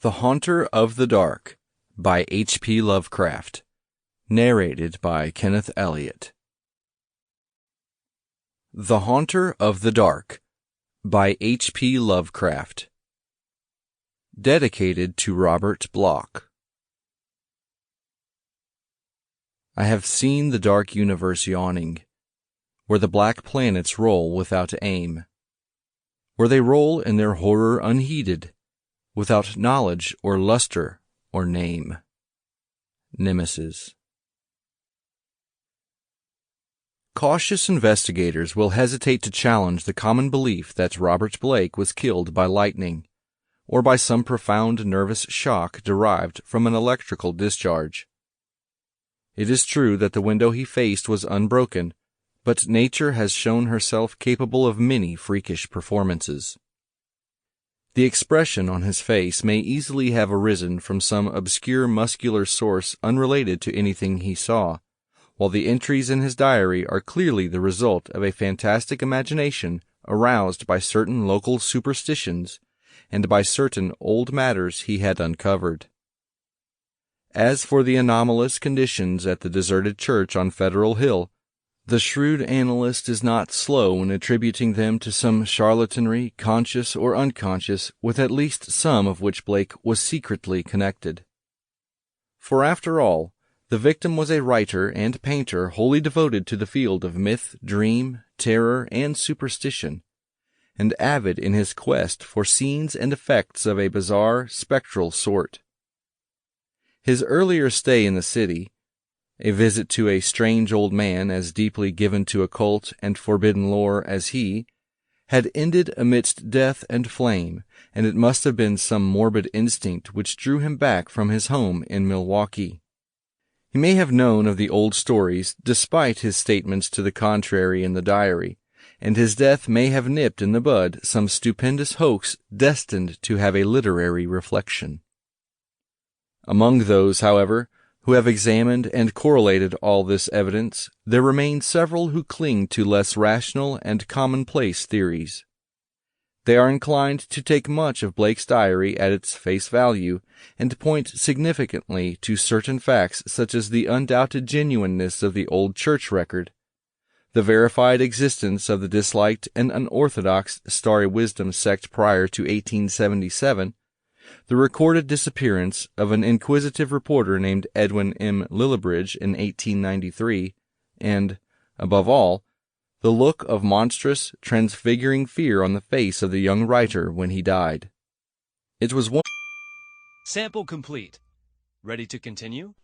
The Haunter of the Dark by H.P. Lovecraft. Narrated by Kenneth Elliot. The Haunter of the Dark by H.P. Lovecraft. Dedicated to Robert Bloch. I have seen the dark universe yawning, where the black planets roll without aim, where they roll in their horror unheeded, without knowledge or luster or name. Nemesis. Cautious investigators will hesitate to challenge the common belief that Robert Blake was killed by lightning, or by some profound nervous shock derived from an electrical discharge. It is true that the window he faced was unbroken, but nature has shown herself capable of many freakish performances. The expression on his face may easily have arisen from some obscure muscular source unrelated to anything he saw, while the entries in his diary are clearly the result of a fantastic imagination aroused by certain local superstitions and by certain old matters he had uncovered. As for the anomalous conditions at the deserted church on Federal Hill, the shrewd analyst is not slow in attributing them to some charlatanry, conscious or unconscious, with at least some of which Blake was secretly connected. For after all, the victim was a writer and painter wholly devoted to the field of myth, dream, terror, and superstition, and avid in his quest for scenes and effects of a bizarre, spectral sort. His earlier stay in the city, a visit to a strange old man as deeply given to occult and forbidden lore as he, had ended amidst death and flame, and it must have been some morbid instinct which drew him back from his home in Milwaukee. He may have known of the old stories despite his statements to the contrary in the diary, and his death may have nipped in the bud some stupendous hoax destined to have a literary reflection. Among those, however, who have examined and correlated all this evidence, there remain several who cling to less rational and commonplace theories. They are inclined to take much of Blake's diary at its face value, and point significantly to certain facts such as the undoubted genuineness of the old church record, the verified existence of the disliked and unorthodox Starry Wisdom sect prior to 1877, the recorded disappearance of an inquisitive reporter named Edwin M. Lillibridge in 1893, and, above all, the look of monstrous, transfiguring fear on the face of the young writer when he died. It was one... Sample complete. Ready to continue?